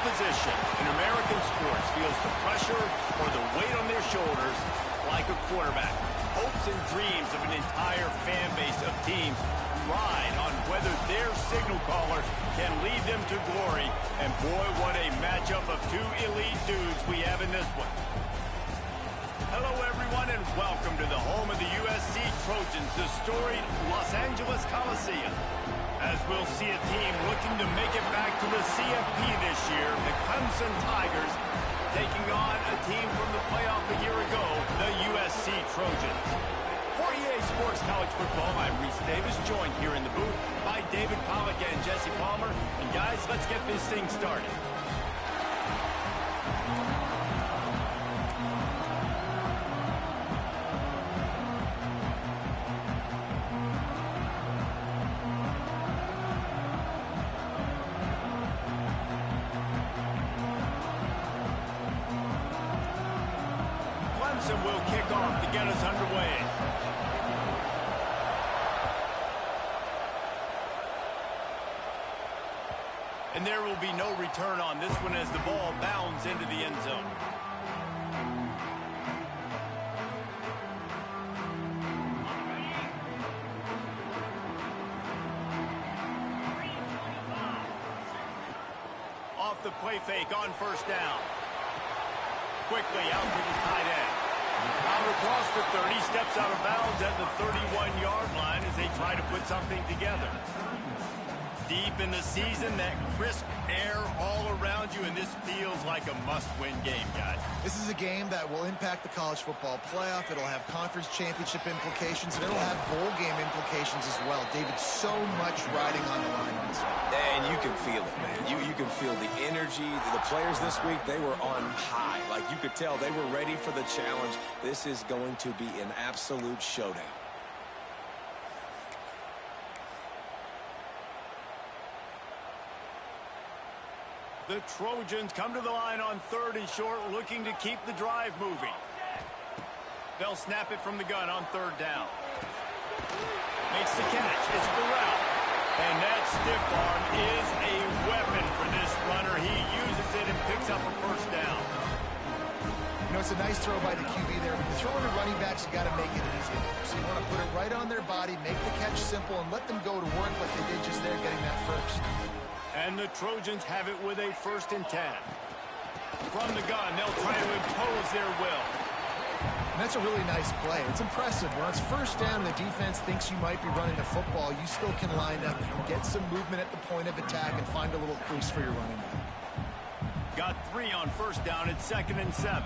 position in American sports feels the pressure or the weight on their shoulders like a quarterback. Hopes and dreams of an entire fan base of teams ride on whether their signal caller can lead them to glory. And boy, what a matchup of two elite dudes we have in this one. Hello, everyone, and welcome to the home of the USC Trojans, the storied Los Angeles Coliseum. As we'll see a team looking to make it back to the CFP this year, the Clemson Tigers taking on a team from the playoff a year ago, the USC Trojans. For EA Sports College Football, I'm Reese Davis, joined here in the booth by David Pollack and Jesse Palmer. And guys, let's get this thing started. Clemson will kick off to get us underway. And there will be no return on this one as the ball bounds into the end zone. Off the play fake on first down. Quickly out to the tight end. Out across the 30, steps out of bounds at the 31-yard line as they try to put something together. Deep in the season, that crisp air all around you, and this feels like a must-win game, guys. This is a game that will impact the college football playoff. It'll have conference championship implications, and it'll have bowl game implications as well. David, so much riding on the line on this one. And you can feel it, man. You can feel the energy. The players this week, they were on high. Like, you could tell they were ready for the challenge. This is going to be an absolute showdown. The Trojans come to the line on 3rd and short, looking to keep the drive moving. They'll snap it from the gun on 3rd down. Makes the catch. It's Burrell. And that stiff arm is a weapon for this runner. He uses it and picks up a first down. You know, it's a nice throw by the QB there. When you're throwing to running backs, you got to make it easy. So you want to put it right on their body, make the catch simple, and let them go to work like they did just there, getting that first. And the Trojans have it with a 1st and 10. From the gun, they'll try to impose their will. And that's a really nice play. It's impressive. When it's 1st down and the defense thinks you might be running the football, you still can line up and get some movement at the point of attack and find a little crease for your running back. Got 3 on 1st down. It's 2nd and 7.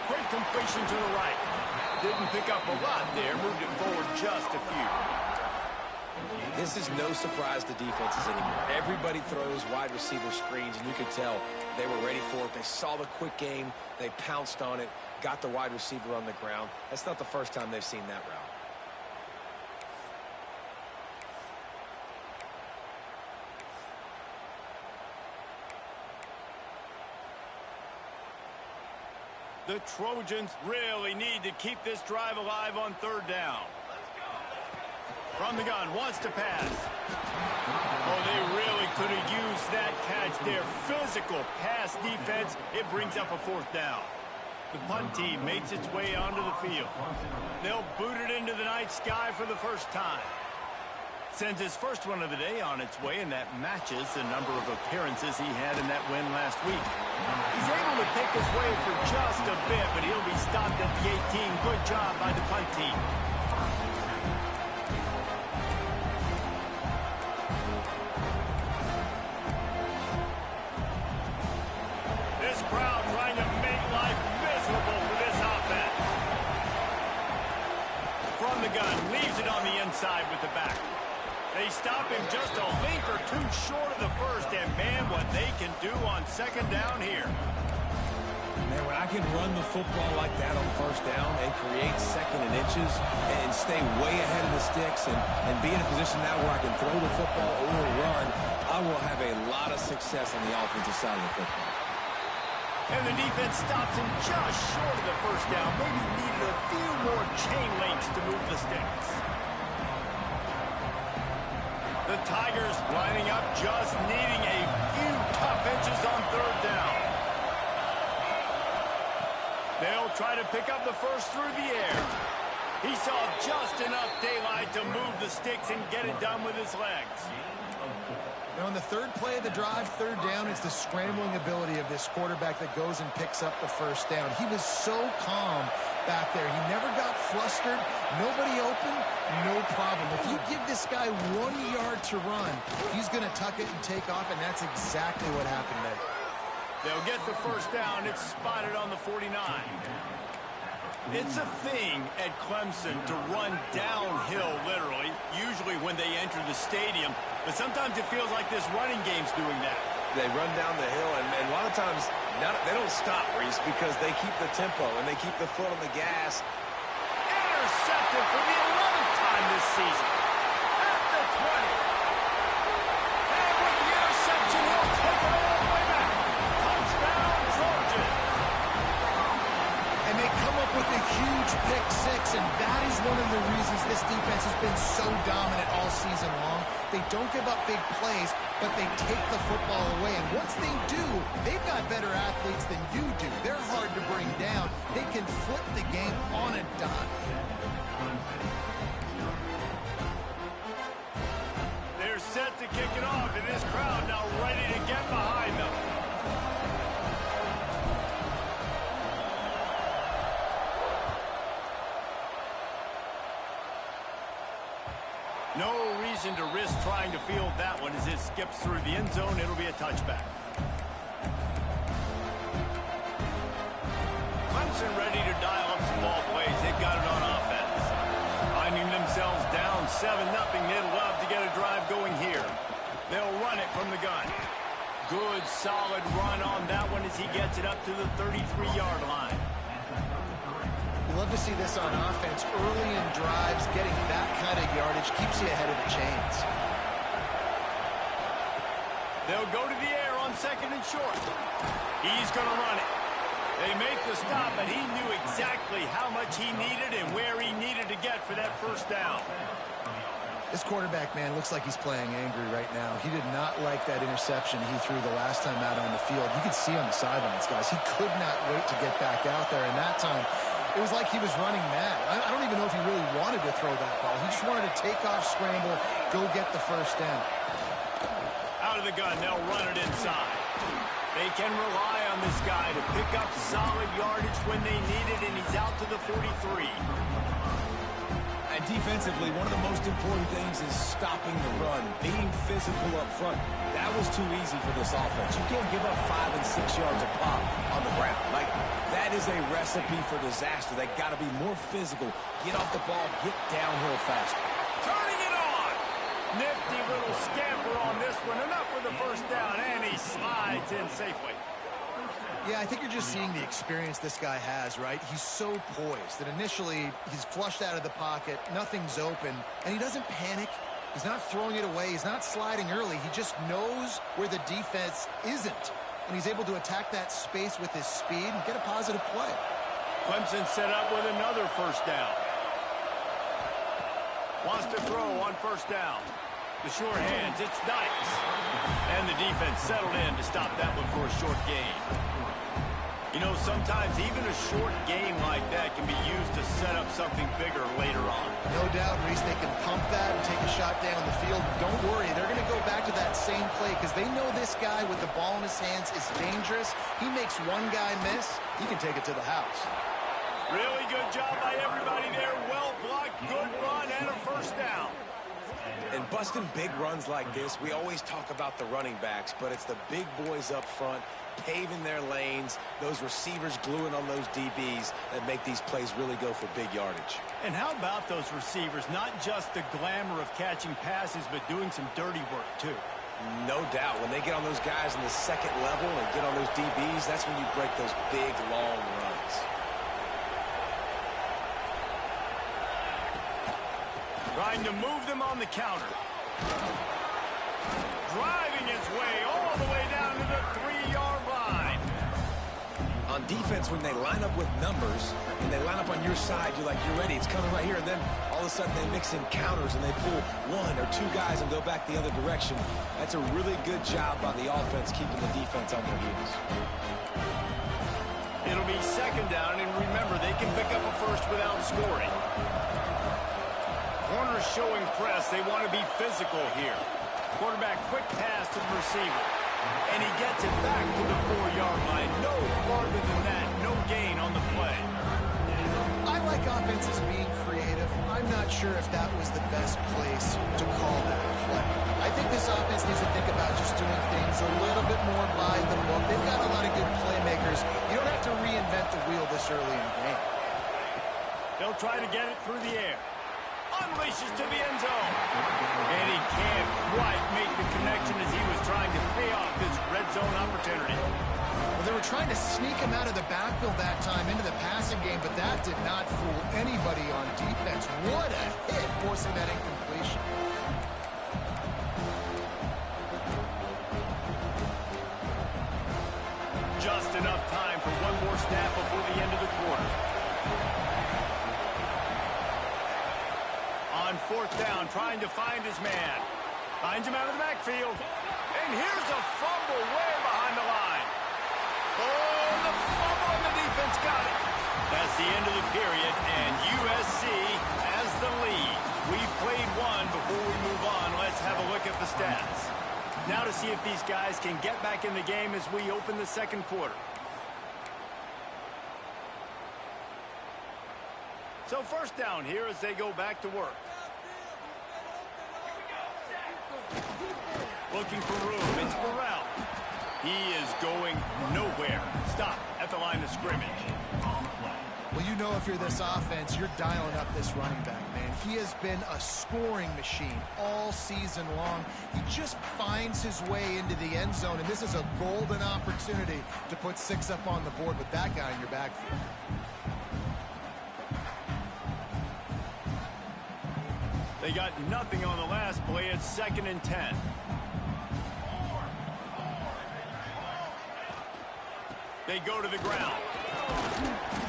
Great completion to the right. Didn't pick up a lot there, moved it forward just a few. This is no surprise to defenses anymore. Everybody throws wide receiver screens, and you could tell they were ready for it. They saw the quick game. They pounced on it, got the wide receiver on the ground. That's not the first time they've seen that route. The Trojans really need to keep this drive alive on 3rd down. From the gun, wants to pass. Oh, they really could have used that catch there. Physical pass defense. It brings up a 4th down. The punt team makes its way onto the field. They'll boot it into the night sky for the first time. Sends his first one of the day on its way, and that matches the number of appearances he had in that win last week. He's able to pick his way for just a bit, but he'll be stopped at the 18. Good job by the punt team. This crowd trying to make life miserable for this offense. From the gun, leaves it on the inside with the back. They stop him just a link or two short of the first, and man, what they can do on 2nd down here. Man, when I can run the football like that on 1st down and create 2nd and inches and stay way ahead of the sticks and be in a position now where I can throw the football or run, I will have a lot of success on the offensive side of the football. And the defense stops him just short of the first down. Maybe needed a few more chain links to move the sticks. Tigers lining up, just needing a few tough inches on third down. They'll try to pick up the first through the air. He saw just enough daylight to move the sticks and get it done with his legs. Now, on the third play of the drive, third down, it's the scrambling ability of this quarterback that goes and picks up the first down. He was so calm back there. He never got flustered. Nobody open, no problem. If you give this guy 1 yard to run, he's going to tuck it and take off, and that's exactly what happened there. They'll get the first down. It's spotted on the 49. It's a thing at Clemson to run downhill, literally, usually when they enter the stadium. But sometimes it feels like this running game's doing that. They run down the hill, and a lot of times they don't stop, Reese, because they keep the tempo and they keep the foot on the gas. Intercepted for the 11th time this season. At the 20. And with the interception, he'll take it all the way back. Touchdown, Trojan. And they come up with a huge pick six, and that is one of the reasons this defense has been so dominant all season long. They don't give up big plays, but they take the football away. And once they do, they've got better athletes than you do. They're hard to bring down. They can flip the game on a dime. They're set to kick it off, and this crowd now ready to get behind them. No reason to risk trying to field that one as it skips through the end zone. It'll be a touchback. Clemson ready to dial up some ball plays. They've got it on offense. Finding themselves down 7-0. They'd love to get a drive going here. They'll run it from the gun. Good, solid run on that one as he gets it up to the 33-yard line. Love to see this on offense early in drives. Getting that kind of yardage keeps you ahead of the chains. They'll go to the air on second and short. He's going to run it. They make the stop, but he knew exactly how much he needed and where he needed to get for that first down. This quarterback, man, looks like he's playing angry right now. He did not like that interception he threw the last time out on the field. You could see on the sidelines, guys. He could not wait to get back out there, and that time it was like he was running mad. I don't even know if he really wanted to throw that ball. He just wanted to take off, scramble, go get the first down. Out of the gun, they'll run it inside. They can rely on this guy to pick up solid yardage when they need it, and he's out to the 43. And defensively, one of the most important things is stopping the run, being physical up front. That was too easy for this offense. You can't give up 5 and 6 yards a pop on the ground. Like, that is a recipe for disaster. They got to be more physical, get off the ball, get downhill faster. Turning it on. Nifty little scamper on this one. Enough for the first down, and he slides in safely. Yeah, I think you're just seeing the experience this guy has, right? He's so poised that initially he's flushed out of the pocket, nothing's open, and he doesn't panic. He's not throwing it away. He's not sliding early. He just knows where the defense isn't, and he's able to attack that space with his speed and get a positive play. Clemson set up with another first down. Wants to throw on first down. The short hands, it's Dykes. And the defense settled in to stop that one for a short gain. You know, sometimes even a short game like that can be used to set up something bigger later on. No doubt, Reese, they can pump that and take a shot down the field. Don't worry, they're going to go back to that same play because they know this guy with the ball in his hands is dangerous. He makes one guy miss, he can take it to the house. Really good job by everybody there. Well blocked, good run, and a first down. And busting big runs like this, we always talk about the running backs, but it's the big boys up front, paving their lanes, those receivers gluing on those DBs that make these plays really go for big yardage. And how about those receivers? Not just the glamour of catching passes, but doing some dirty work, too. No doubt. When they get on those guys in the second level and get on those DBs, that's when you break those big, long runs. Trying to move them on the counter. Driving its way all the way down to the 3-yard line. On defense, when they line up with numbers and they line up on your side, you're like, you're ready, it's coming right here. And then all of a sudden they mix in counters and they pull one or two guys and go back the other direction. That's a really good job by the offense keeping the defense on their heels. It'll be second down, and remember, they can pick up a first without scoring. Corners showing press. They want to be physical here. Quarterback, quick pass to the receiver. And he gets it back to the 4-yard line. No farther than that. No gain on the play. I like offenses being creative. I'm not sure if that was the best place to call that play. I think this offense needs to think about just doing things a little bit more by the book. They've got a lot of good playmakers. You don't have to reinvent the wheel this early in the game. They'll try to get it through the air. Unleashes to the end zone. And he can't quite make the connection as he was trying to pay off this red zone opportunity. Well, they were trying to sneak him out of the backfield that time into the passing game, but that did not fool anybody on defense. What a hit, forcing that incompletion. Just enough time for one more snap before the end of the quarter. On fourth down, trying to find his man. Finds him out of the backfield. And here's a fumble way behind the line. Oh, the fumble, and the defense got it. That's the end of the period, and USC has the lead. We've played one. Before we move on, let's have a look at the stats. Now to see if these guys can get back in the game as we open the second quarter. So first down here as they go back to work. Looking for room. It's Burrell. He is going nowhere. Stop at the line of scrimmage. Well, you know if you're this offense, you're dialing up this running back, man. He has been a scoring machine all season long. He just finds his way into the end zone, and this is a golden opportunity to put 6 up on the board with that guy in your backfield. They got nothing on the last play. It's 2nd and 10. They go to the ground.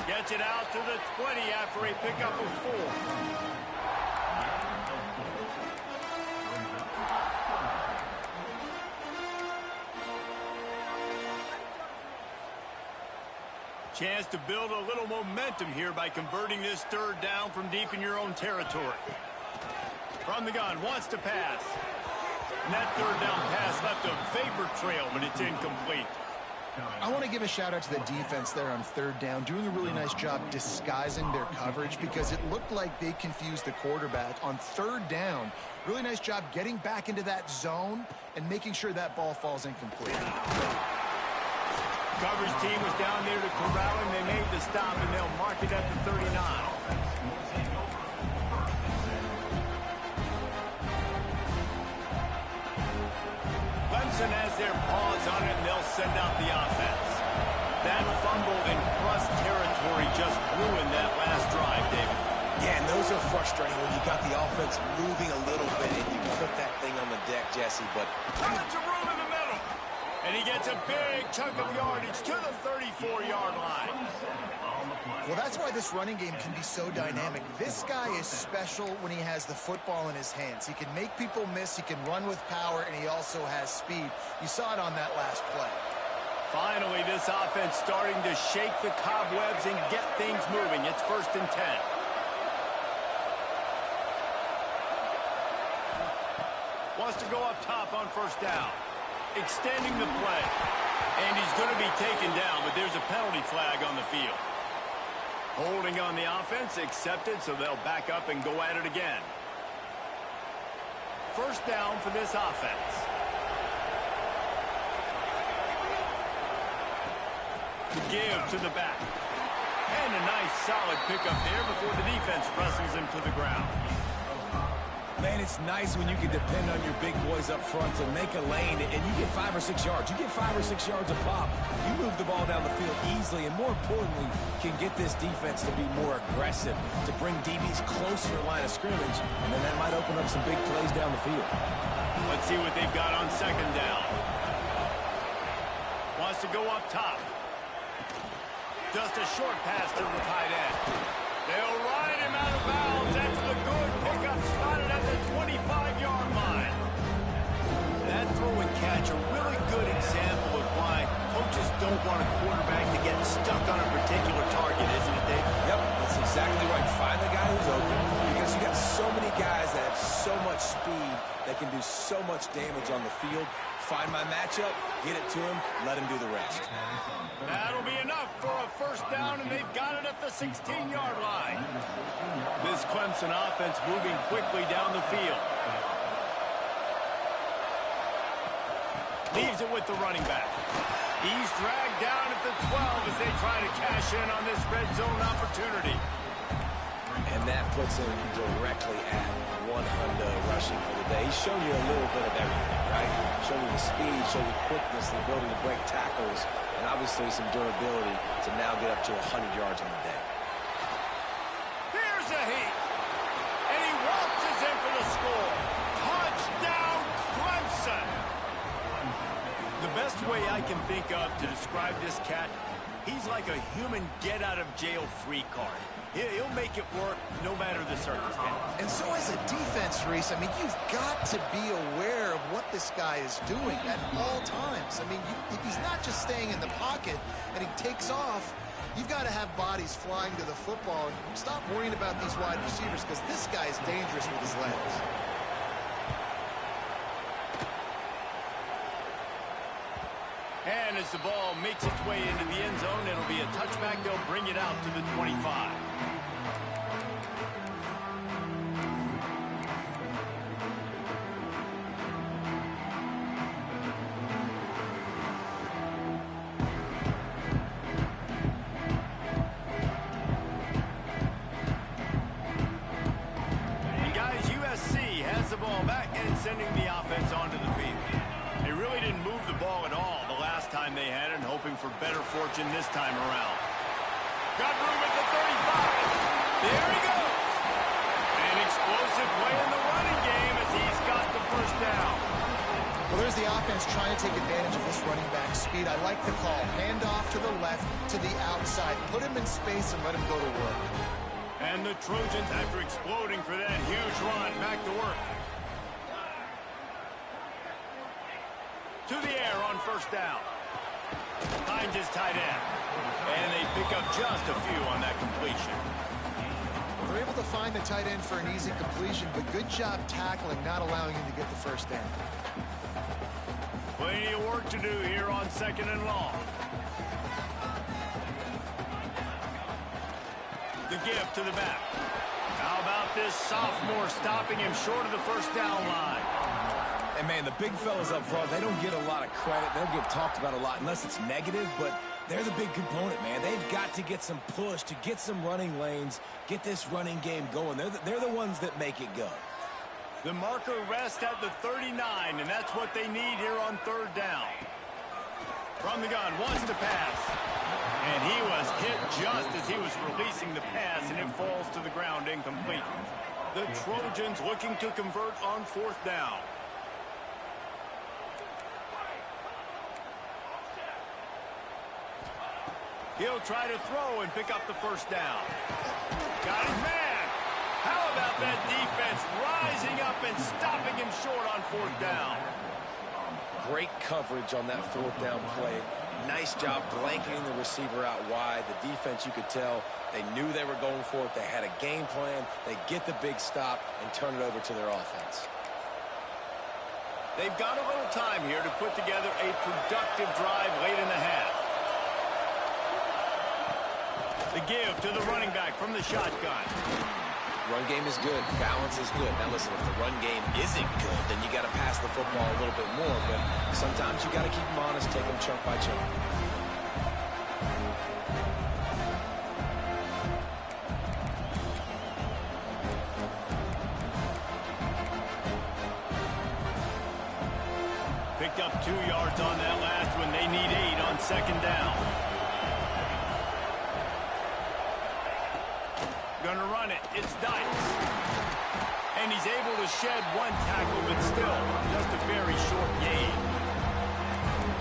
Gets it out to the 20 after a pickup of 4. Chance to build a little momentum here by converting this third down from deep in your own territory. From the gun, wants to pass. And that third down pass left a vapor trail, but it's incomplete. I want to give a shout out to the defense there on third down, doing a really nice job disguising their coverage because it looked like they confused the quarterback on third down. Really nice job getting back into that zone and making sure that ball falls incomplete. Coverage team was down there to corral him. They made the stop, and they'll mark it at the 39. Clemson has their paws on it, and they'll send out the offense. That fumble in plus territory just ruined that last drive, David. Yeah, and those are frustrating when you got the offense moving a little bit and you put that thing on the deck, Jesse, but tons of room in the middle. And he gets a big chunk of yardage to the 34-yard line. Well, that's why this running game can be so dynamic. This guy is special when he has the football in his hands. He can make people miss, he can run with power, and he also has speed. You saw it on that last play. Finally, this offense starting to shake the cobwebs and get things moving. It's 1st and 10. Wants to go up top on first down. Extending the play. And he's going to be taken down, but there's a penalty flag on the field. Holding on the offense, accepted, so they'll back up and go at it again. First down for this offense. To give to the back. And a nice solid pickup there before the defense wrestles him to the ground. man, it's nice when you can depend on your big boys up front to make a lane, and you get 5 or 6 yards. You get 5 or 6 yards a pop. You move the ball down the field easily, and more importantly, can get this defense to be more aggressive, to bring DBs closer to the line of scrimmage, and then that might open up some big plays down the field. Let's see what they've got on second down. Wants to go up top. Just a short pass to the tight end. They'll ride him out of bounds after the good pickup spotted at the 25-yard line. That throw and catch, a really good example of why coaches don't want a quarterback to get stuck on a particular target, isn't it, Dave? Yep, that's exactly right. Find the guy who's open, because you got so many guys that have so much speed that can do so much damage on the field. Find my matchup, get it to him, let him do the rest. That'll be enough for a first down, and they've got it at the 16-yard line. This Clemson offense moving quickly down the field. Leaves it with the running back. He's dragged down at the 12 as they try to cash in on this red zone opportunity. And that puts him directly at 100 rushing for the day. He's shown you a little bit of everything, right? Shown you the speed, shown you quickness, the ability to break tackles, and obviously some durability to now get up to 100 yards on the day. Here's a heat. And he waltzes in for the score. Touchdown, Clemson. The best way I can think of to describe this cat, he's like a human get-out-of-jail-free card. He'll make it work no matter the circumstance. And so as a defense, Reese, I mean, you've got to be aware of what this guy is doing at all times. I mean, he's not just staying in the pocket and he takes off. You've got to have bodies flying to the football. And stop worrying about these wide receivers, because this guy is dangerous with his legs. And as the ball makes its way into the end zone, it'll be a touchback. They'll bring it out to the 25. And guys, USC has the ball back and sending the offense onto the field. They really didn't move the ball at all the last time they had it, and hoping for better fortune this time around. Got room at the 35. There he goes. An explosive play in the running game as he's got the first down. Well, there's the offense trying to take advantage of this running back speed. I like the call. Hand off to the left, to the outside. Put him in space and let him go to work. And the Trojans, after exploding for that huge run, back to work. To the air on first down. Finds his tight end. And they pick up just a few on that completion. They're able to find the tight end for an easy completion, but good job tackling, not allowing him to get the first down. Plenty of work to do here on second and long. The give to the back. How about this sophomore stopping him short of the first down line? And, man, the big fellas up front, they don't get a lot of credit. They don't get talked about a lot unless it's negative, but they're the big component, man. They've got to get some push, to get some running lanes, get this running game going. They're the ones that make it go. The marker rests at the 39, and that's what they need here on third down. From the gun, wants to pass. And he was hit just as he was releasing the pass, and it falls to the ground incomplete. The Trojans looking to convert on fourth down. He'll try to throw and pick up the first down. Got his man. How about that defense rising up and stopping him short on fourth down? Great coverage on that fourth down play. Nice job blanketing the receiver out wide. The defense, you could tell, they knew they were going for it. They had a game plan. They get the big stop and turn it over to their offense. They've got a little time here to put together a productive drive late in the half. The give to the running back from the shotgun. Run game is good. Balance is good. Now, listen, if the run game isn't good, then you got to pass the football a little bit more. But sometimes you got to keep them honest, take them chunk by chunk. Picked up 2 yards on that last one. They need 8 on second down. Gonna run it. It's Dykes. And he's able to shed one tackle, but still just a very short gain.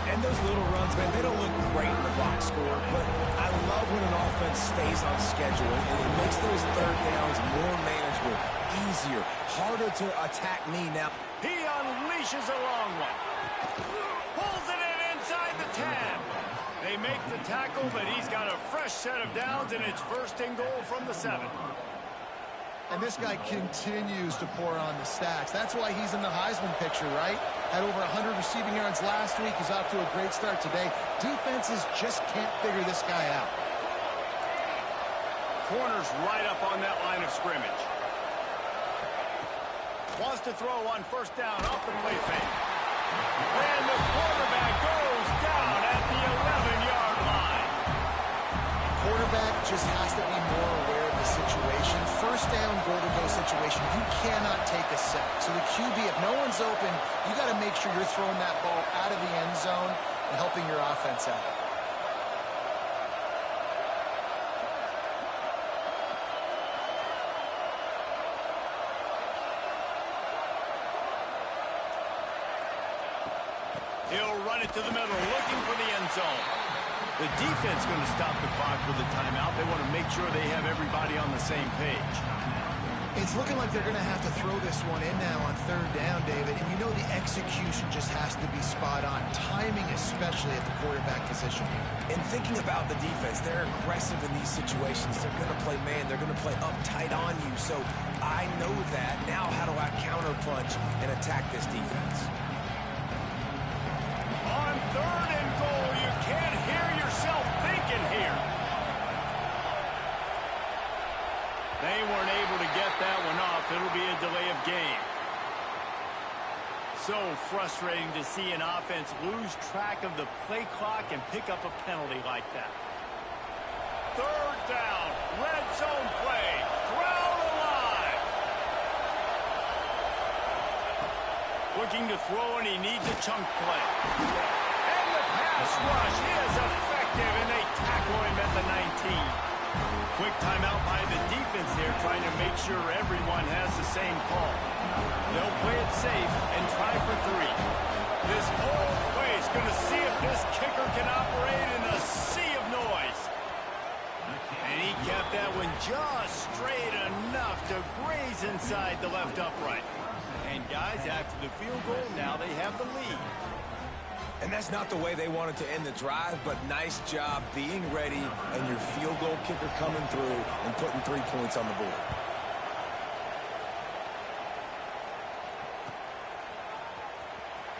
And those little runs, man, they don't look great in the box score, but I love when an offense stays on schedule, and it makes those third downs more manageable, easier, harder to attack me now. He unleashes a long one. Pulls it in inside the 10. They make the tackle, but he's got a fresh set of downs, and it's first and goal from the 7. And this guy continues to pour on the stats. That's why he's in the Heisman picture, right? Had over 100 receiving yards last week. He's off to a great start today. Defenses just can't figure this guy out. Corner's right up on that line of scrimmage. Wants to throw on first down off the play fake. And the quarterback goes down at the 11-yard line. Quarterback just has to be more aware of the situation. First down, goal-to-go situation. You cannot take a sack. So the QB, if no one's open, you got to make sure you're throwing that ball out of the end zone and helping your offense out. He'll run it to the middle, looking for the end zone. The defense going to stop the clock with a timeout. They want to make sure they have everybody on the same page. It's looking like they're going to have to throw this one in now on third down, David. And you know the execution just has to be spot on. Timing, especially at the quarterback position. And thinking about the defense, they're aggressive in these situations. They're going to play man. They're going to play up tight on you. So I know that. Now how do I counterpunch and attack this defense? On third and goal, you can't hear yourself thinking here. They weren't able to get that one off. It'll be a delay of game. So frustrating to see an offense lose track of the play clock and pick up a penalty like that. Third down, red zone play, crowd alive. Looking to throw, and he needs a chunk play. And the pass rush is effective, and they tackle him at the 19. Quick timeout by the defense there, trying to make sure everyone has the same call. They'll play it safe and try for 3. This whole place going to see if this kicker can operate in a sea of noise. And he kept that one just straight enough to graze inside the left upright. And guys, after the field goal, now they have the lead. And that's not the way they wanted to end the drive, but nice job being ready and your field goal kicker coming through and putting 3 points on the board.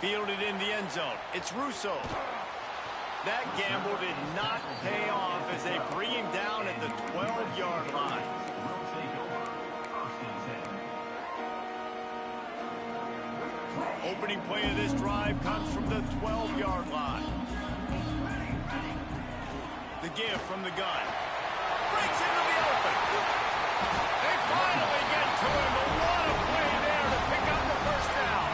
Fielded in the end zone. It's Russo. That gamble did not pay off as they bring him down at the 12-yard line. Opening play of this drive comes from the 12-yard line. The give from the gun. Breaks into the open. They finally get to him, but what a play there to pick up the first down.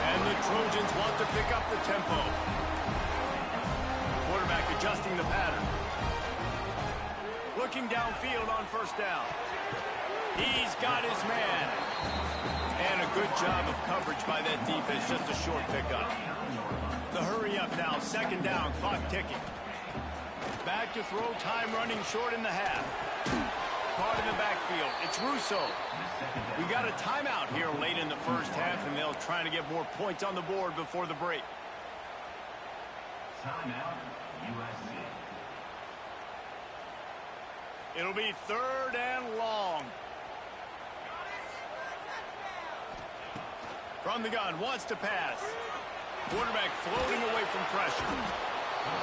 And the Trojans want to pick up the tempo. Quarterback adjusting the pattern. Looking downfield on first down. He's got his man. And a good job of coverage by that defense, just a short pickup. The hurry up now, second down, clock ticking. Back to throw, time running short in the half. Caught in the backfield, it's Russo. We got a timeout here late in the first half, and they'll try to get more points on the board before the break. Timeout, USC. It'll be third and long. From the gun, wants to pass. Quarterback floating away from pressure.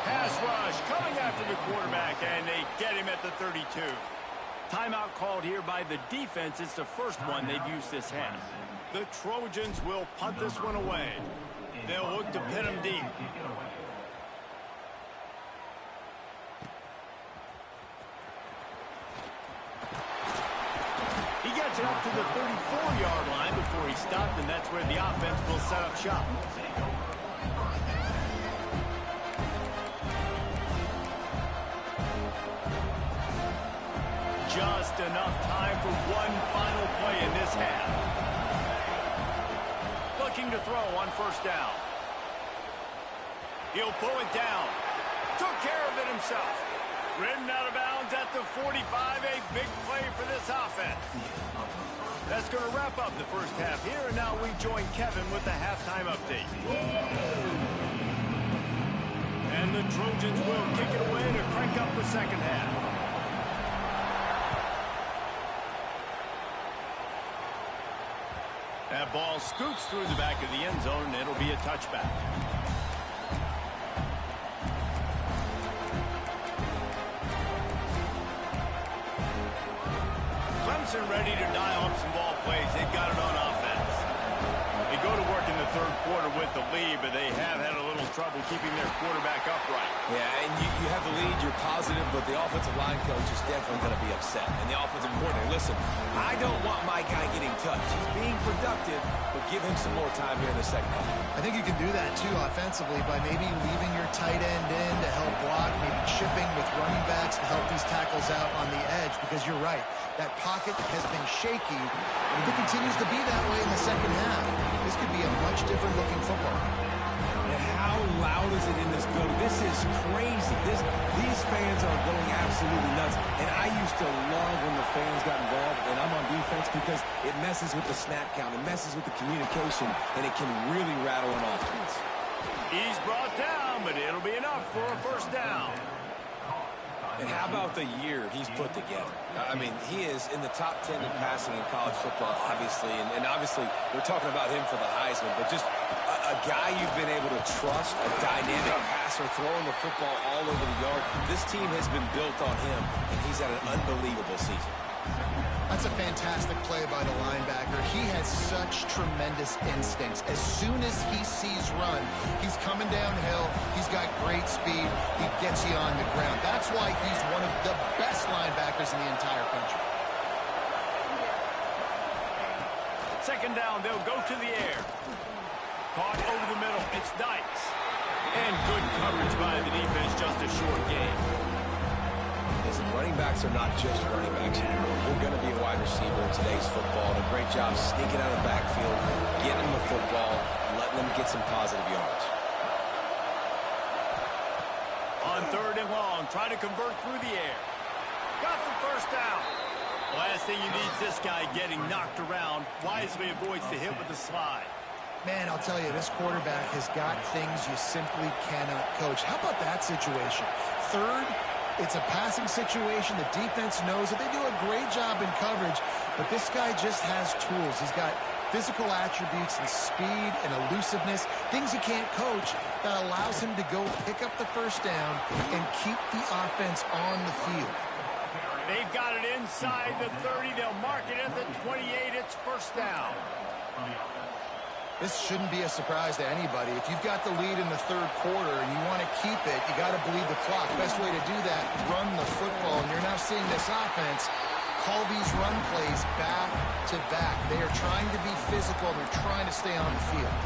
Pass rush coming after the quarterback, and they get him at the 32. Timeout called here by the defense. It's the first one they've used this half. The Trojans will punt this one away. They'll look to pin him deep. He gets it up to the 34-yard line before he stopped, and that's where the offense will set up shop. Just enough time for one final play in this half. Looking to throw on first down. He'll pull it down. Took care of it himself. Ridden out of bounds at the 45. A big play for this offense. That's going to wrap up the first half here. And now we join Kevin with the halftime update. And the Trojans will kick it away to crank up the second half. That ball scoots through the back of the end zone, and it'll be a touchback. Clemson ready to dial up some ball plays. They've got it on offense. They go to work in the third quarter with the lead, but they have had a little trouble keeping their quarterback upright. Yeah, and you have the lead, you're positive, but the offensive line coach is definitely going to be upset. And the offensive coordinator, listen, I don't want my guy getting touched. He's being productive, but give him some more time here in the second half. I think you can do that, too, offensively, by maybe leaving your tight end in to help block, maybe chipping with running backs to help these tackles out on the edge, because you're right. That pocket has been shaky, and if it continues to be that way in the second half, this could be a much different looking football. And how loud is it in this building? This is crazy. These fans are going absolutely nuts. And I used to love when the fans got involved, and I'm on defense because it messes with the snap count. It messes with the communication, and it can really rattle an offense. He's brought down, but it'll be enough for a first down. And how about the year he's put together? I mean, he is in the top 10 in passing in college football, obviously. And obviously, we're talking about him for the Heisman. But just a guy you've been able to trust, a dynamic passer, throwing the football all over the yard. This team has been built on him, and he's had an unbelievable season. That's a fantastic play by the linebacker. He has such tremendous instincts. As soon as he sees run, he's coming downhill. He's got great speed. He gets you on the ground. That's why he's one of the best linebackers in the entire country. Second down, they'll go to the air. Caught over the middle. It's Dykes. And good coverage by the defense, just a short game. Listen, running backs are not just running backs anymore. You're going to be a wide receiver in today's football. And a great job sneaking out of the backfield, getting them the football, and letting them get some positive yards. On third and long, try to convert through the air. Got the first down. Last thing you need is this guy getting knocked around. Wisely avoids the hit with the slide. Man, I'll tell you, this quarterback has got things you simply cannot coach. How about that situation? Third, it's a passing situation. The defense knows that they do a great job in coverage, but this guy just has tools. He's got physical attributes and speed and elusiveness, things you can't coach, that allows him to go pick up the first down and keep the offense on the field. They've got it inside the 30. They'll mark it at the 28. It's first down. This shouldn't be a surprise to anybody. If you've got the lead in the third quarter and you want to keep it, you got to bleed the clock. Best way to do that, run the football. And you're now seeing this offense call these run plays back to back. They are trying to be physical, and they're trying to stay on the field.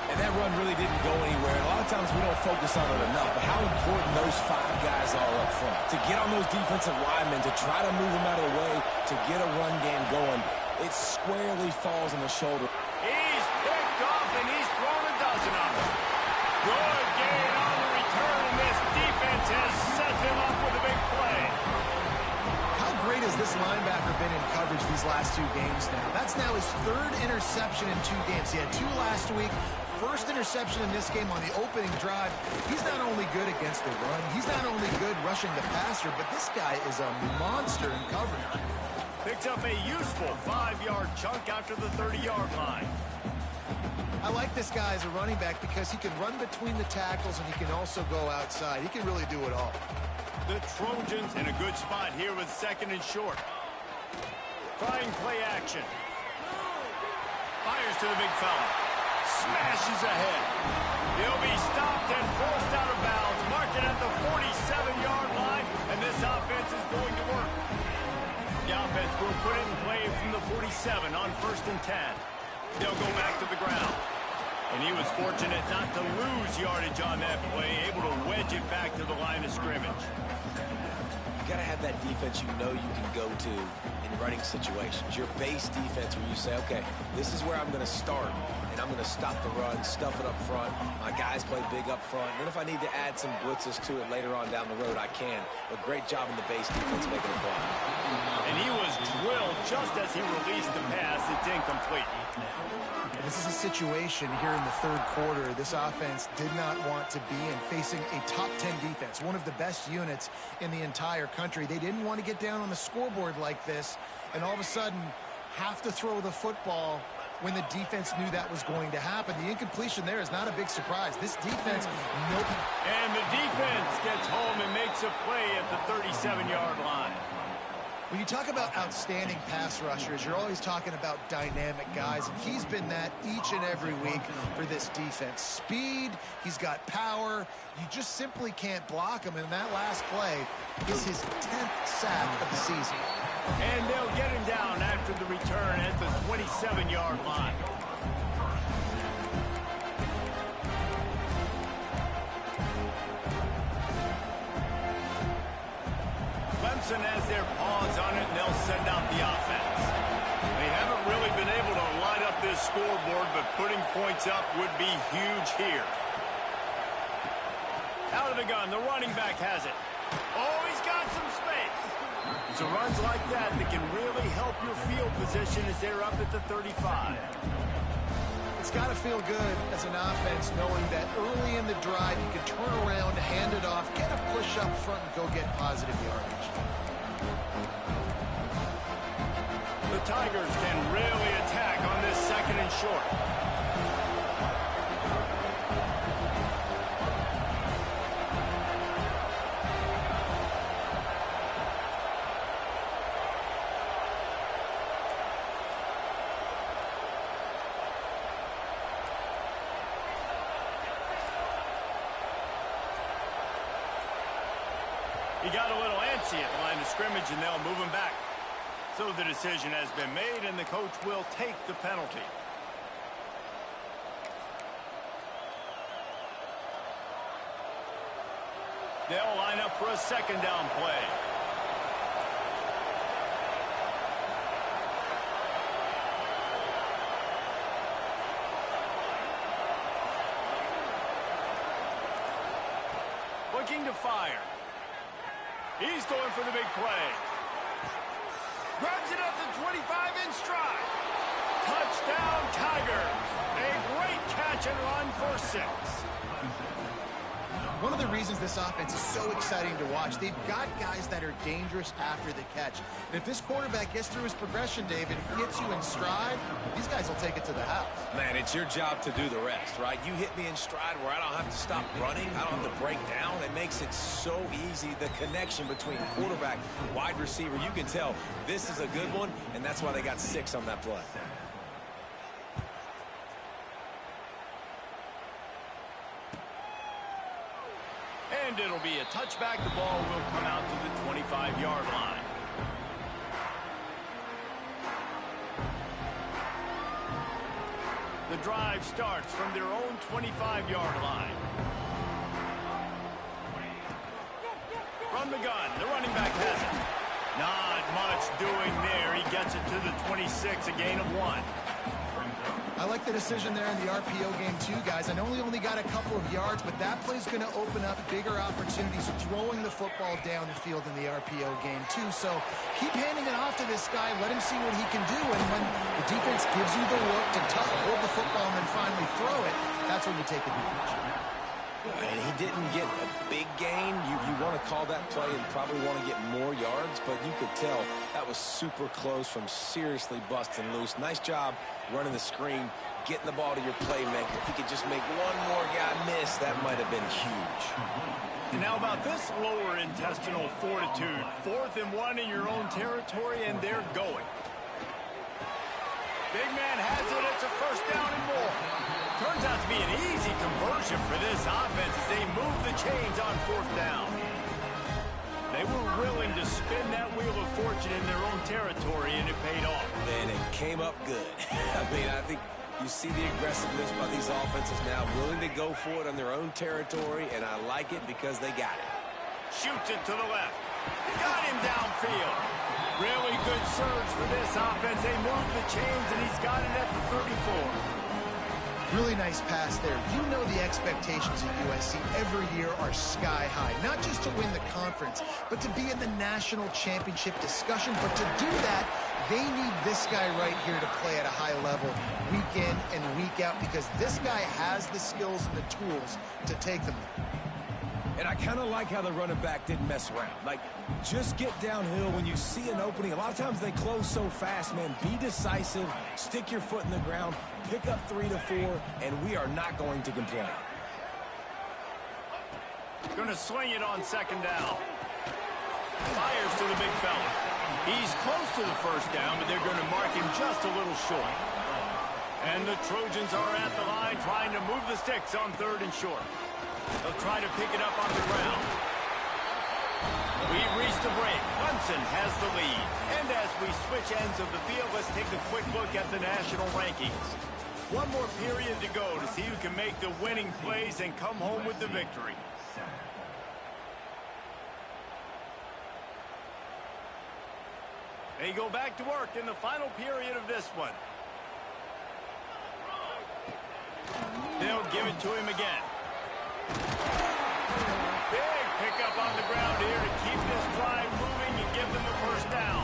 And that run really didn't go anywhere. And a lot of times we don't focus on it enough, but how important those five guys are up front. To get on those defensive linemen, to try to move them out of the way, to get a run game going, it squarely falls on the shoulder. He's picked off, and he's thrown a dozen of them. Good gain on the return, and this defense has set him up with a big play. How great has this linebacker been in coverage these last two games now? That's now his third interception in 2 games. He had 2 last week. First interception in this game on the opening drive. He's not only good against the run, he's not only good rushing the passer, but this guy is a monster in coverage. Picks up a useful 5-yard chunk after the 30-yard line. I like this guy as a running back because he can run between the tackles and he can also go outside. He can really do it all. The Trojans in a good spot here with second and short. Trying play action. Fires to the big fella. Smashes ahead. He'll be stopped and forced out of bounds. Mark it at the 47-yard line, and this offense is going to work. The offense will put it in play from the 47 on first and 10. They'll go back to the ground. And he was fortunate not to lose yardage on that play, able to wedge it back to the line of scrimmage. You got to have that defense you know you can go to in running situations. Your base defense where you say, okay, this is where I'm going to start. And and I'm going to stop the run, stuff it up front. My guys play big up front. And then if I need to add some blitzes to it later on down the road, I can. But great job in the base defense making a play. And he was drilled just as he released the pass. It's incomplete. This is a situation here in the third quarter this offense did not want to be in, facing a top 10 defense, one of the best units in the entire country. They didn't want to get down on the scoreboard like this and all of a sudden have to throw the football when the defense knew that was going to happen. The incompletion there is not a big surprise. This defense, nope. And the defense gets home and makes a play at the 37-yard line. When you talk about outstanding pass rushers, you're always talking about dynamic guys, and he's been that each and every week for this defense. Speed, he's got power. You just simply can't block him, and that last play is his 10th sack of the season. And they'll get him down after the return at the 27-yard line. Clemson has their paws on it, and they'll send out the offense. They haven't really been able to light up this scoreboard, but putting points up would be huge here. Out of the gun, the running back has it. Oh, he's got some space. So runs like that can really help your field position as they're up at the 35. It's got to feel good as an offense knowing that early in the drive you can turn around, hand it off, get a push up front, and go get positive yardage. The Tigers can really attack on this second and short. He got a little antsy at the line of scrimmage, and they'll move him back. So the decision has been made, and the coach will take the penalty. They'll line up for a second down play. Looking to fire. He's going for the big play. Grabs it at the 25 in stride. Touchdown, Tigers. A great catch and run for 6. One of the reasons this offense is so exciting to watch, they've got guys that are dangerous after the catch. And if this quarterback gets through his progression, David, hits you in stride, these guys will take it to the house. Man, it's your job to do the rest, right? You hit me in stride where I don't have to stop running. I don't have to break down. It makes it so easy. The connection between quarterback, wide receiver, you can tell this is a good one, and that's why they got 6 on that play. And it'll be a touchback. The ball will come out to the 25-yard line. The drive starts from their own 25-yard line. From the gun, the running back has it. Not much doing there. He gets it to the 26, a gain of 1. I like the decision there in the RPO game too, guys. I know he only got a couple of yards, but that play's going to open up bigger opportunities throwing the football down the field in the RPO game too. So keep handing it off to this guy. Let him see what he can do. And when the defense gives you the look to hold the football and then finally throw it, that's when you take advantage. And he didn't get a big gain. You want to call that play and probably want to get more yards, but you could tell that was super close from seriously busting loose. Nice job running the screen, getting the ball to your playmaker. If he could just make one more guy miss, that might have been huge. And how about this lower intestinal fortitude? 4th and 1 in your own territory, and they're going. Big man has it. It's a first down and more. Turns out to be an easy conversion for this offense as they move the chains on 4th down. They were willing to spin that wheel of fortune in their own territory, and it paid off. And it came up good. I think you see the aggressiveness by these offenses now, willing to go for it on their own territory, and I like it because they got it. Shoots it to the left. Got him downfield. Really good surge for this offense. They move the chains, and he's got it at the 34. Really nice pass there. You know the expectations at USC every year are sky high. Not just to win the conference, but to be in the national championship discussion. But to do that, they need this guy right here to play at a high level week in and week out, because this guy has the skills and the tools to take them there. And I kind of like how the running back didn't mess around. Like, just get downhill when you see an opening. A lot of times they close so fast, man. Be decisive, stick your foot in the ground, pick up 3 to 4, and we are not going to complain. Going to swing it on second down. Fires to the big fella. He's close to the first down, but they're going to mark him just a little short. And the Trojans are at the line trying to move the sticks on 3rd and short. They'll try to pick it up on the ground. We've reached the break. Clemson has the lead. And as we switch ends of the field, let's take a quick look at the national rankings. One more period to go to see who can make the winning plays and come home with the victory. They go back to work in the final period of this one. They'll give it to him again. Big pickup on the ground here to keep this drive moving and give them the first down.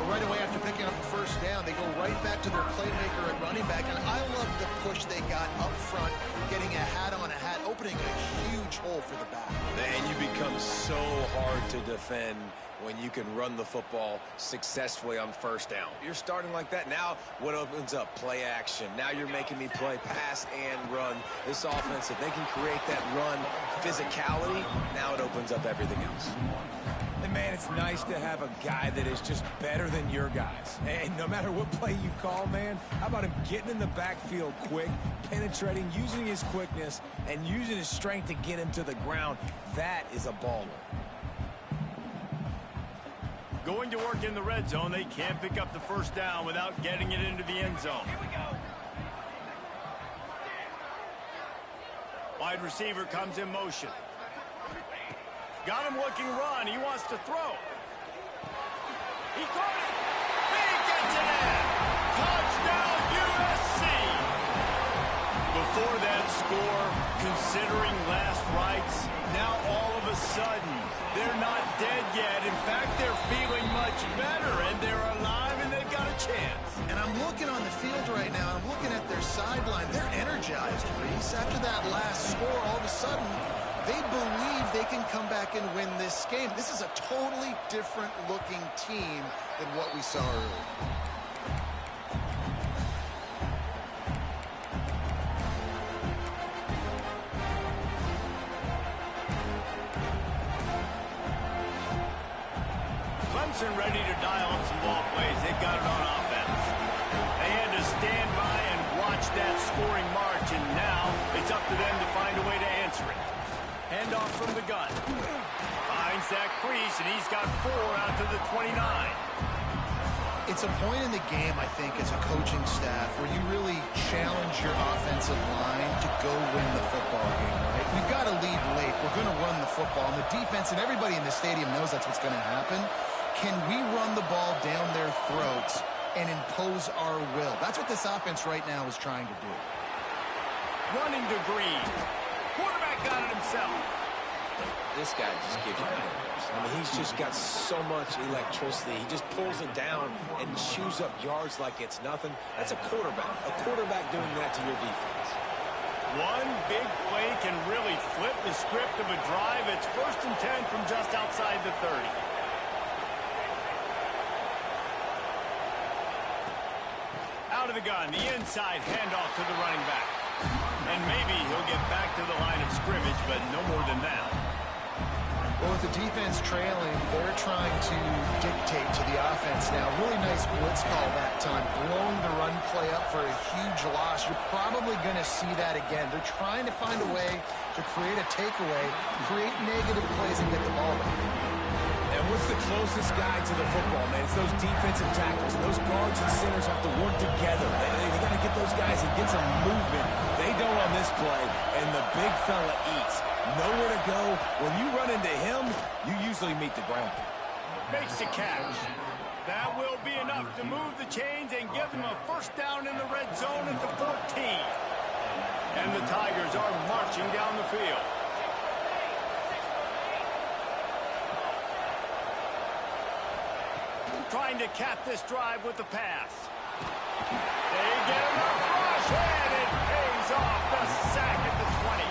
Right away after picking up the first down, they go right back to their playmaker at running back. And I love the push they got up front, getting a hat on a hat, opening a huge hole for the back. Man, you become so hard to defend when you can run the football successfully on first down. You're starting like that. Now what opens up? Play action. Now you're making me play pass and run. This offense, if they can create that run physicality, now it opens up everything else. And man, it's nice to have a guy that is just better than your guys. And no matter what play you call, man, how about him getting in the backfield quick, penetrating, using his quickness, and using his strength to get him to the ground? That is a baller. Going to work in the red zone. They can't pick up the first down without getting it into the end zone. Wide receiver comes in motion. Got him looking run. He wants to throw. He caught it. He gets it in. Touchdown USC. Before that score, considering last rites, now all of a sudden, they're not dead yet. In fact, they're feeling much better, and they're alive, and they've got a chance. And I'm looking on the field right now, and I'm looking at their sideline. They're energized, Reese. After that last score, all of a sudden, they believe they can come back and win this game. This is a totally different-looking team than what we saw earlier. Clemson ready to dial up some ball plays. They've got it on offense. They had to stand by and watch that scoring march, and now it's up to them to find a way to answer it. Handoff from the gun. Finds that crease, and he's got 4 out to the 29. It's a point in the game, I think, as a coaching staff where you really challenge your offensive line to go win the football game, right? We've got to lead late. We're going to run the football. And the defense and everybody in the stadium knows that's what's going to happen. Can we run the ball down their throats and impose our will? That's what this offense right now is trying to do. Running to Green. Quarterback got it himself. This guy just gives you nightmares. I mean, he's just got so much electricity. He just pulls it down and chews up yards like it's nothing. That's a quarterback. A quarterback doing that to your defense. One big play can really flip the script of a drive. It's 1st and 10 from just outside the 30. Out of the gun, the inside handoff to the running back. And maybe he'll get back to the line of scrimmage, but no more than that. Well, with the defense trailing, they're trying to dictate to the offense now. Really nice blitz call that time, blowing the run play up for a huge loss. You're probably going to see that again. They're trying to find a way to create a takeaway, create negative plays, and get the ball back. And what's the closest guy to the football, man? It's those defensive tackles. And those guards and centers have to work together. They got to get those guys and get some movement. They don't on this play, and the big fella eats. Nowhere to go. When you run into him, you usually meet the ground. Makes the catch. That will be enough to move the chains and give them a first down in the red zone at the 14. And the Tigers are marching down the field. Trying to cap this drive with the pass. They get him a rush, and it pays off. The sack at the 20.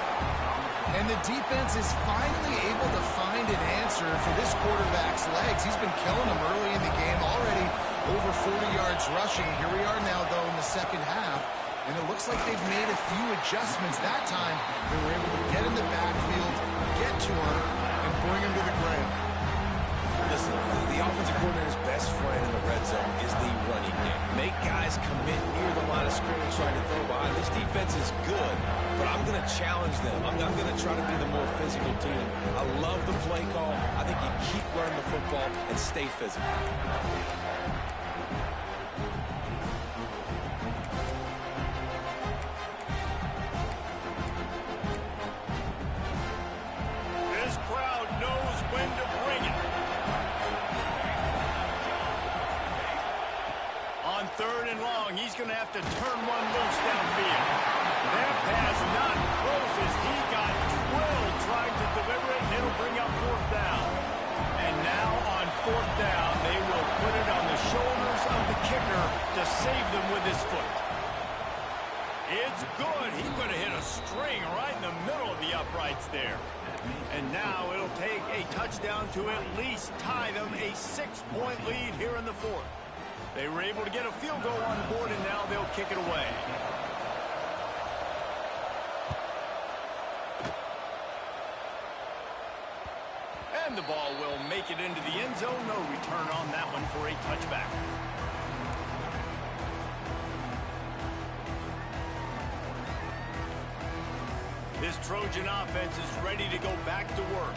And the defense is finally able to find an answer for this quarterback's legs. He's been killing them early in the game, already over 40 yards rushing. Here we are now, though, in the second half. And it looks like they've made a few adjustments. That time, they were able to get in the backfield, get to him, and bring him to the ground. Listen, the offensive coordinator's best friend in the red zone is the running game. Make guys commit near the line of scrimmage trying to throw behind. This defense is good, but I'm going to challenge them. I'm going to try to be the more physical team. I love the play call. I think you keep running the football and stay physical. This crowd knows when to bring it. On 3rd and long, he's going to have to turn one loose downfield. That pass not close as he got drilled trying to deliver it, and it'll bring up 4th down. And now on 4th down, they will put it on the shoulders of the kicker to save them with his foot. It's good. He could have hit a string right in the middle of the uprights there. And now it'll take a touchdown to at least tie them a 6-point lead here in the 4th. They were able to get a field goal on board, and now they'll kick it away. And the ball will make it into the end zone. No return on that one for a touchback. This Trojan offense is ready to go back to work.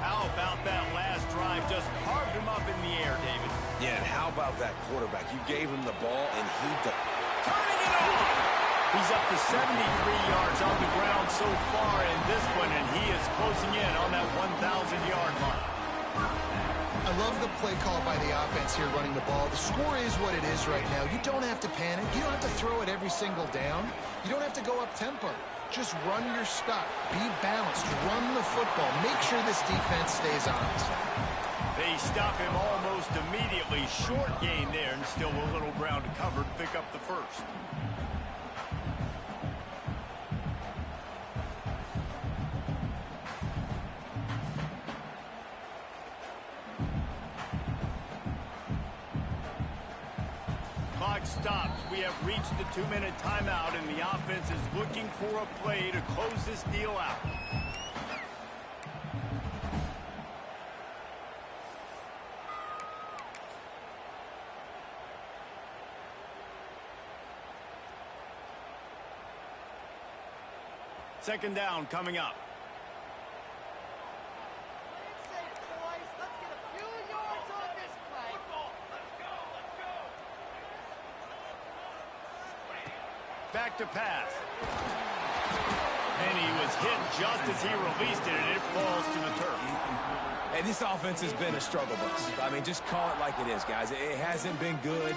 How about that last drive? Just carved him up in the air, David. Yeah, and how about that quarterback? You gave him the ball, and he turning it on! He's up to 73 yards on the ground so far in this one, and he is closing in on that 1,000-yard mark. I love the play call by the offense here running the ball. The score is what it is right now. You don't have to panic. You don't have to throw it every single down. You don't have to go up-tempo. Just run your stuff. Be balanced. Run the football. Make sure this defense stays honest. They stop him almost immediately. Short gain there, and still a little ground to cover to pick up the first. Clock stops. We have reached the 2-minute timeout, and the offense is looking for a play to close this deal out. Second down coming up. Back to pass. And he was hit just as he released it, and it falls to the turf. Hey, this offense has been a struggle bus. I mean, just call it like it is, guys. It hasn't been good,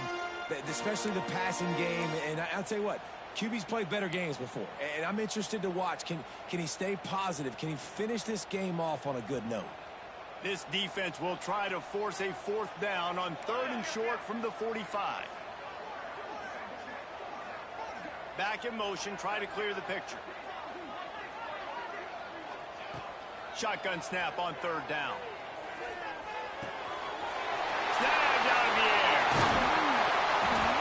especially the passing game. And I'll tell you what, QB's played better games before, and I'm interested to watch. Can he stay positive? Can he finish this game off on a good note? This defense will try to force a 4th down on 3rd and short from the 45. Back in motion, try to clear the picture. Shotgun snap on 3rd down. Snagged out of the air.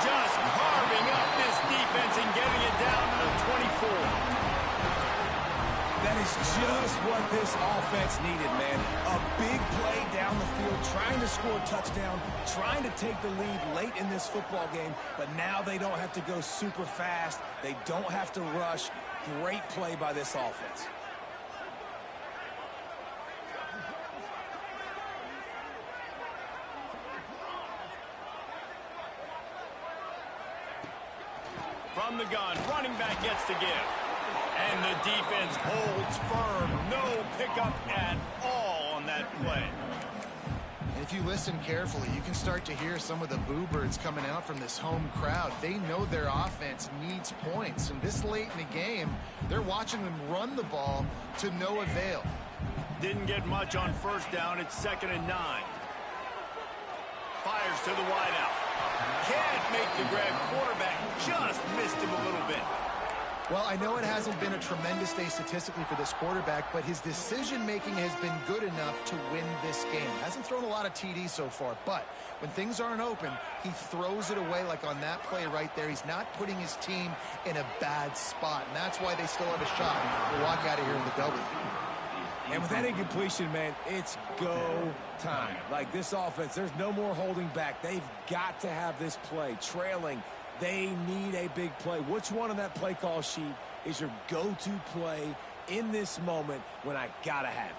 Just carving up this defense and getting it down to the 24. That is just what this offense needed, man. A big play down the field, trying to score a touchdown, trying to take the lead late in this football game, but now they don't have to go super fast. They don't have to rush. Great play by this offense. From the gun, running back gets to give. And the defense holds firm. No pickup at all on that play. If you listen carefully, you can start to hear some of the boo birds coming out from this home crowd. They know their offense needs points, and this late in the game, they're watching them run the ball to no avail. Didn't get much on first down. It's 2nd and 9. Fires to the wideout. Can't make the grab. Quarterback just missed him a little bit. Well, I know it hasn't been a tremendous day statistically for this quarterback, but his decision-making has been good enough to win this game. Hasn't thrown a lot of TDs so far, but when things aren't open, he throws it away like on that play right there. He's not putting his team in a bad spot, and that's why they still have a shot to walk out of here with a W. And with that incompletion, man, it's go time. Like this offense, there's no more holding back. They've got to have this play. Trailing, they need a big play. Which one on that play call sheet is your go-to play in this moment when I gotta have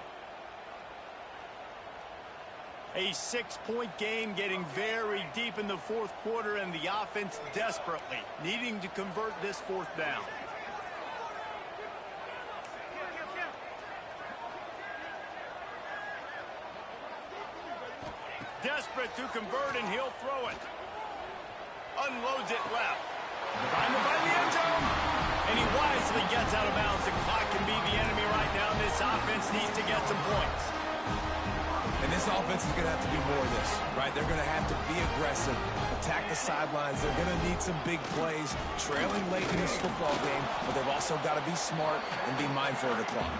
it? A 6-point game getting very deep in the fourth quarter, and the offense desperately needing to convert this 4th down. Desperate to convert, and he'll throw it. Unloads it left. Trying to find the end zone. And he wisely gets out of bounds. The clock can be the enemy right now. This offense needs to get some points. And this offense is going to have to do more of this, right? They're going to have to be aggressive, attack the sidelines. They're going to need some big plays, trailing late in this football game, but they've also got to be smart and be mindful of the clock.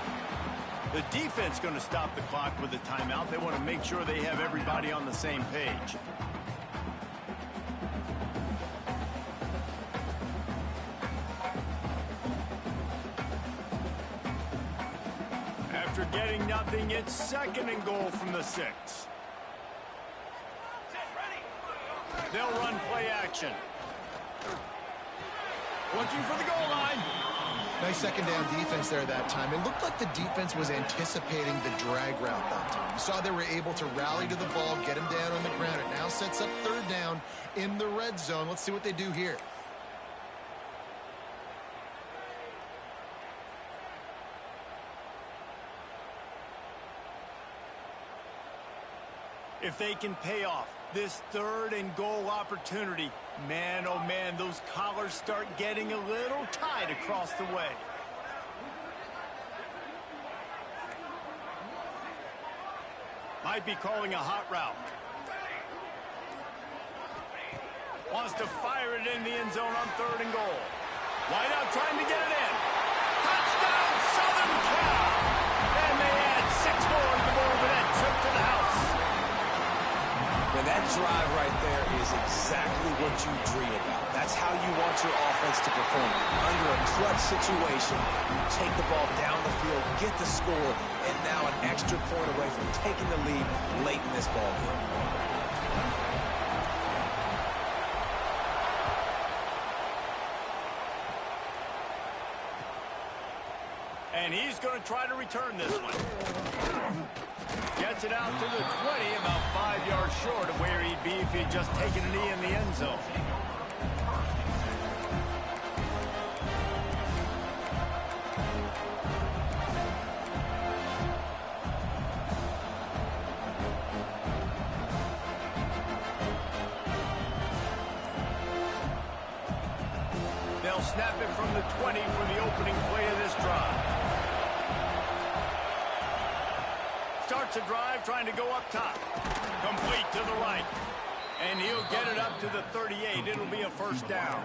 The defense going to stop the clock with a timeout. They want to make sure they have everybody on the same page. After getting nothing, it's 2nd and goal from the 6. They'll run play action. Looking for the goal line. Nice 2nd down defense there that time. It looked like the defense was anticipating the drag route that time. You saw they were able to rally to the ball, get him down on the ground. It now sets up 3rd down in the red zone. Let's see what they do here. If they can pay off this 3rd and goal opportunity, man, oh man, those collars start getting a little tight across the way. Might be calling a hot route. Wants to fire it in the end zone on 3rd and goal. Wide out trying to get it in. Touchdown, Southern Cal! And they add 6 more to the board with that trip to the house. And that drive right there is exactly what you dream about. That's how you want your offense to perform. Under a clutch situation, you take the ball down the field, get the score, and now an extra point away from taking the lead late in this ball game. And he's going to try to return this one. Gets it out to the 20, about 5 yards short of where he'd be if he'd just taken a knee in the end zone. They'll snap it from the 20 for the opening play of this drive. Starts a drive trying to go up top. Complete to the right. And he'll get it up to the 38. It'll be a 1st down.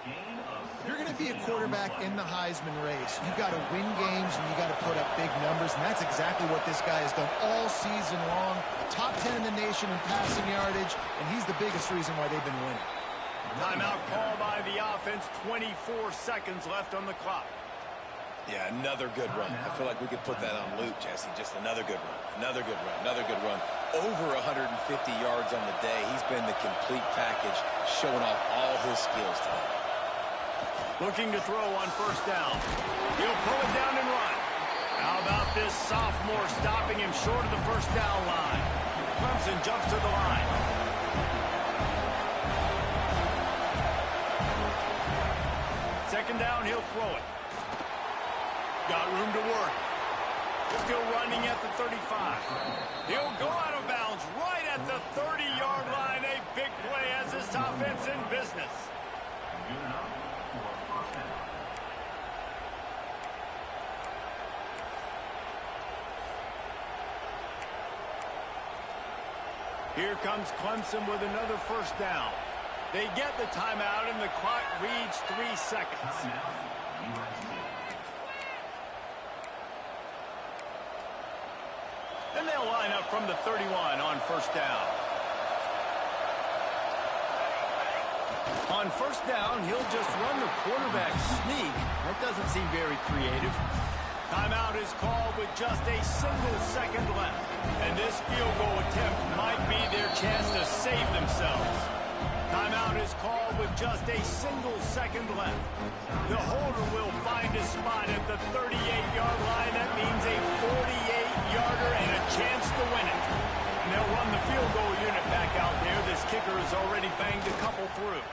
If you're going to be a quarterback in the Heisman race, you've got to win games and you got to put up big numbers, and that's exactly what this guy has done all season long. Top 10 in the nation in passing yardage, and he's the biggest reason why they've been winning. Timeout call by the offense. 24 seconds left on the clock. Yeah, another good run. I feel like we could put that on loop, Jesse. Just another good run. Another good run. Another good run. Over 150 yards on the day. He's been the complete package, showing off all his skills today. Looking to throw on 1st down. He'll pull it down and run. How about this sophomore stopping him short of the 1st down line? Clemson jumps to the line. Second down, he'll throw it. Got room to work. Still running at the 35. He'll go out of bounds right at the 30-yard line. A big play as this offense in business. Here comes Clemson with another first down. They get the timeout, and the clock reads 3 seconds. And they'll line up from the 31 on first down. On first down, he'll just run the quarterback sneak. That doesn't seem very creative. Timeout is called with just a single second left. And this field goal attempt might be their chance to save themselves. Timeout is called with just a single second left. The holder will find a spot at the 38-yard line. That means a 48-yarder and a chance to win it. And they'll run the field goal unit back out there. This kicker has already banged a couple through.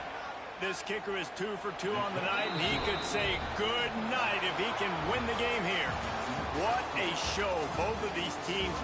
This kicker is 2 for 2 on the night, and he could say good night if he can win the game here. What a show both of these teams